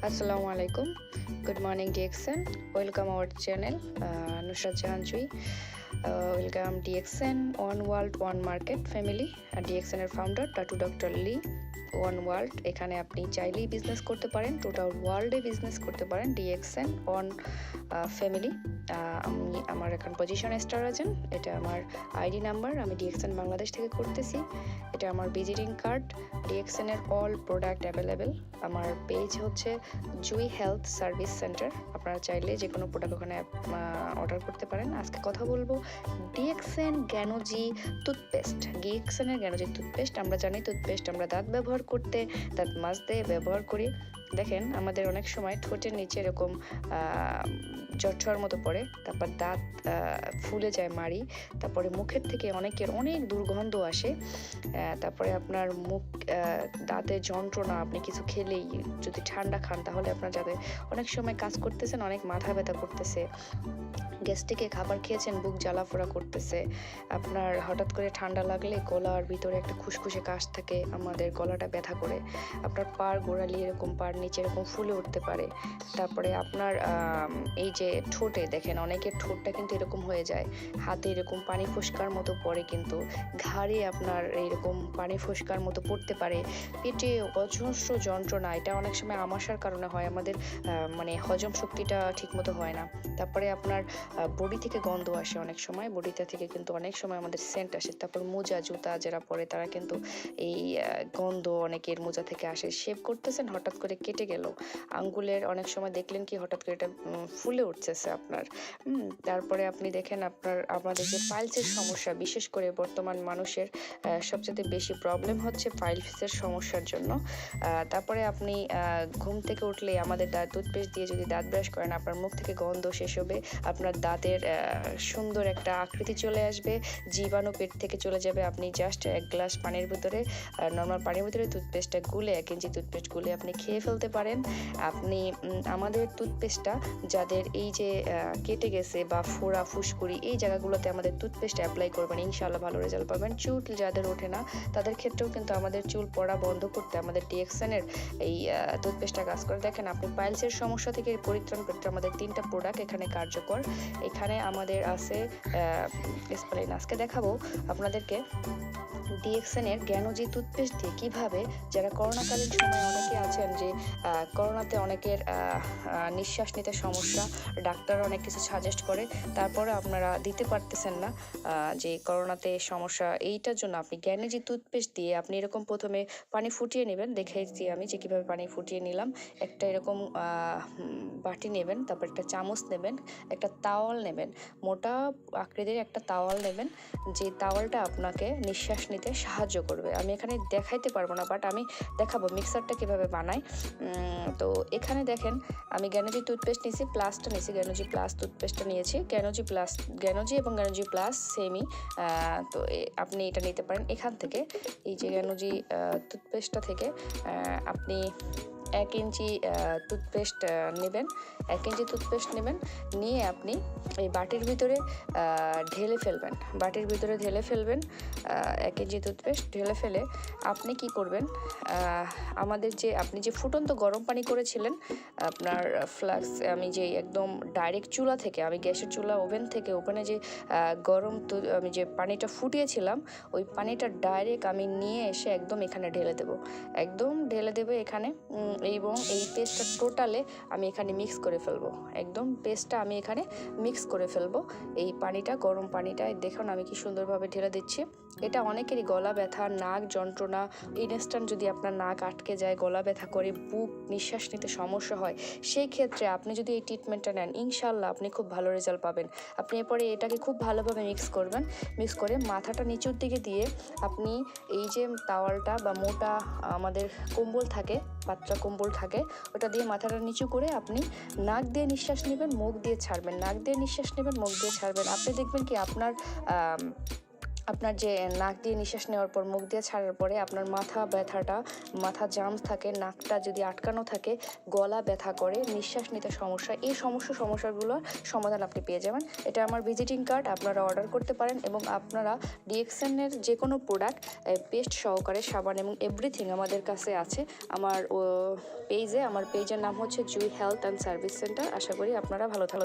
Assalamu alaikum. Good morning, DXN. Welcome our channel, Nusrat Jahan Jui. Welcome DXN, One World, One Market Family. DXN এর founder tattoo doctor লি। One world, এখানে আপনি চাইলেই business করতে পারেন, total ওয়ার্ল্ডে business করতে পারেন। DXN one family. আমার এখন পজিশন স্টার আছেন, এটা আমার আইডি নাম্বার, আমি ডিএক্সএন বাংলাদেশ থেকে করতেছি। এটা আমার ভিজিটিং কার্ড। ডিএক্সএন এর অল প্রোডাক্ট অ্যাভেলেবেল। আমার পেজ হচ্ছে জুই হেলথ সার্ভিস সেন্টার। আপনারা চাইলে যে কোনো প্রোডাক্ট ওখানে অর্ডার করতে পারেন। আজকে কথা বলবো ডিএক্সএন গ্যানোজি টুথপেস্ট। ডিএক্সএন এর গ্যানোজি টুথপেস্ট, আমরা জানি টুথপেস্ট আমরা দাঁত ব্যবহার করতে, দাঁত মাজতে ব্যবহার করি। দেখেন আমাদের অনেক সময় ঠোঁটের নিচে এরকম জট্টর মতো পড়ে, তারপর দাঁত ফুলে যায় মাড়ি, তারপরে মুখের থেকে অনেকের অনেক দুর্গন্ধ আসে, তারপরে আপনার মুখ দাঁতের যন্ত্রণা, আপনি কিছু খেলেই যদি ঠান্ডা খান তাহলে আপনার যাতে অনেক সময় কাজ করতেছেন অনেক মাথা ব্যথা করতেছে, গ্যাস্ট্রিকে খাবার খেয়েছেন বুক জ্বালাফোড়া করতেছে, আপনার হঠাৎ করে ঠান্ডা লাগলে গলার ভিতরে একটা খুসখুসে কাশ থাকে, আমাদের গলাটা ব্যথা করে, আপনার পাড় গোড়ালি এরকম পাড় নিচে এরকম ফুলে উঠতে পারে, তারপরে আপনার এই যে ঠোঁটে দেখেন অনেকের ঠোঁটটা কিন্তু এরকম হয়ে যায়, হাতে এরকম পানি ফোসকার মতো পড়ে, কিন্তু ঘাড়ে আপনার এইরকম পানি ফোসকার মতো পড়তে পারে, পেটে অজস্র যন্ত্রণা, এটা অনেক সময় আমাশার কারণে হয়, আমাদের মানে হজম শক্তিটা ঠিকমতো হয় না, তারপরে আপনার বডি থেকে গন্ধ আসে, অনেক সময় বডিটা থেকে কিন্তু অনেক সময় আমাদের সেন্ট আসে, তারপর মোজা জুতা যারা পরে তারা কিন্তু এই গন্ধ অনেকের মোজা থেকে আসে, শেভ করতেছেন হঠাৎ করে কেটে গেল, আঙ্গুলের অনেক সময় দেখলেন কি হঠাৎ করে এটা ফুলে উঠতেছে আপনার। তারপরে আপনি দেখেন আমাদের যে পাইলসের সমস্যা, বিশেষ করে বর্তমান মানুষের সবচেয়ে বেশি প্রবলেম হচ্ছে পাইলসের সমস্যার জন্য। তারপরে আপনি ঘুম থেকে উঠলে আমাদের টুথপেস্ট দিয়ে যদি দাঁত ব্রাশ করেন, আপনার মুখ থেকে গন্ধ শেষ হবে, আপনার দাঁতের সুন্দর একটা আকৃতি চলে আসবে, জীবাণু পেট থেকে চলে যাবে। আপনি জাস্ট এক গ্লাস পানির ভিতরে, নর্মাল পানির ভিতরে টুথপেস্টটা গুলে, 1 ইঞ্চি টুথপেস্ট গুলে আপনি খেয়ে ফেলতে পারেন। আপনি আমাদের টুথপেস্টটা যাদের এই যে কেটে গেছে বা ফোড়া ফুসকুড়ি এই জায়গাগুলোতে আমাদের টুথপেস্ট অ্যাপ্লাই করবেন, ইনশাআল্লাহ ভালো রেজাল্ট পাবেন। চুল যাদের ওঠে না তাদের ক্ষেত্রেও কিন্তু আমাদের চুল পড়া বন্ধ করতে আমাদের ডিএক্সএনের এই টুথপেস্টটা কাজ করে। দেখেন আপনি পাইলসের সমস্যা থেকে পরিত্রাণ করতে আমাদের 3টা প্রোডাক্ট এখানে কার্যকর। এখানে আমাদের আছে স্পেলিন। আজকে দেখাবো আপনাদেরকে ডিএক্সএন এর গ্যানোজি টুথপেস্ট দিয়ে কীভাবে, যারা করোনাকালীন সময় অনেকে আছেন যে করোনাতে অনেকের নিঃশ্বাস নিতে সমস্যা, ডাক্তার অনেক কিছু সাজেস্ট করে, তারপরে আপনারা দিতে পারতেছেন না, যে করোনাতে সমস্যা, এইটার জন্য আপনি গ্যানোজি টুথপেস্ট দিয়ে আপনি এরকম প্রথমে পানি ফুটিয়ে নেবেন, দেখেছি আমি যে কীভাবে পানি ফুটিয়ে নিলাম। একটা এরকম বাটি নেবেন, তারপর একটা চামচ নেবেন, একটা তাওয়াল নেবেন, মোটা আকৃতির একটা তাওয়াল নেবেন, যে তাওয়ালটা আপনাকে নিঃশ্বাস নিতে সাহায্য করবে। আমি এখানে দেখাইতে পারবো না, বাট আমি দেখাবো মিক্সারটা কীভাবে বানাই। তো এখানে দেখেন আমি গ্যানোজি টুথপেস্ট নিয়েছি, প্লাসটা নিয়েছি, গ্যানোজি প্লাস টুথপেস্টটা নিয়েছি, গ্যানোজি এবং গ্যানোজি প্লাস সেমই। তো আপনি এটা নিতে পারেন এখান থেকে, এই যে গ্যানোজি টুথপেস্টটা থেকে আপনি 1 ইঞ্চি টুথপেস্ট নেবেন, 1 ইঞ্চি টুথপেস্ট নেবেন, নিয়ে আপনি এই বাটির ভিতরে ঢেলে ফেলবেন, 1 ইঞ্চি টুথপেস্ট ঢেলে ফেলে আপনি কি করবেন, আপনি যে ফুটন্ত গরম পানি করেছিলেন আপনার ফ্লাক্স, আমি যে একদম ডাইরেক্ট চুলা থেকে, আমি গ্যাসের চুলা ওভেন থেকে ওখানে যে আমি যে পানিটা ফুটিয়েছিলাম ওই পানিটা ডাইরেক্ট আমি নিয়ে এসে একদম এখানে ঢেলে দেবো এখানে, এবং এই পেস্টটা টোটালে আমি এখানে মিক্স করে ফেলবো, একদম পেস্টটা আমি এখানে মিক্স করে ফেলবো। এই পানিটা, গরম পানিটা দেখুন আমি কি সুন্দরভাবে ঢেলে দিচ্ছি। এটা অনেকেরই গলা ব্যথা, নাক যন্ত্রণা, ইনস্ট্যান্ট যদি আপনার নাক আটকে যায়, গলা ব্যথা করে, বুক নিঃশ্বাস নিতে সমস্যা হয়, সেই ক্ষেত্রে আপনি যদি এই ট্রিটমেন্টটা নেন ইনশাআল্লাহ আপনি খুব ভালো রেজাল্ট পাবেন। আপনি এরপরে এটাকে খুব ভালোভাবে মিক্স করবেন, মিক্স করে মাথাটা নিচুর দিকে দিয়ে আপনি এই যে তাওয়ালটা বা মোটা আমাদের কম্বল থাকে, পাতলা কম্বল থাকে, ওটা দিয়ে মাথাটা নিচু করে আপনি নাক দিয়ে নিঃশ্বাস নেবেন, মুখ দিয়ে ছাড়বেন, নাক দিয়ে নিঃশ্বাস নেবেন, মুখ দিয়ে ছাড়বেন। আপনি দেখবেন কি আপনার আপনার যে নাক দিয়ে নিঃশ্বাস নেওয়ার পর মুখ দিয়ে ছাড়ার পরে আপনার মাথা ব্যথাটা, মাথা জাম থাকে, নাকটা যদি আটকানো থাকে, গলা ব্যথা করে, নিঃশ্বাস নিতে সমস্যা, এই সমস্যাগুলোর সমাধান আপনি পেয়ে যাবেন। এটা আমার ভিজিটিং কার্ড, আপনারা অর্ডার করতে পারেন এবং আপনারা ডিএক্সএনের যে কোনো প্রোডাক্ট পেস্ট সহকারে সাবান এবং এভরিথিং আমাদের কাছে আছে আমার পেজে। আমার পেজের নাম হচ্ছে জুই হেলথ অ্যান্ড সার্ভিস সেন্টার। আশা করি আপনারা ভালো থাকবেন।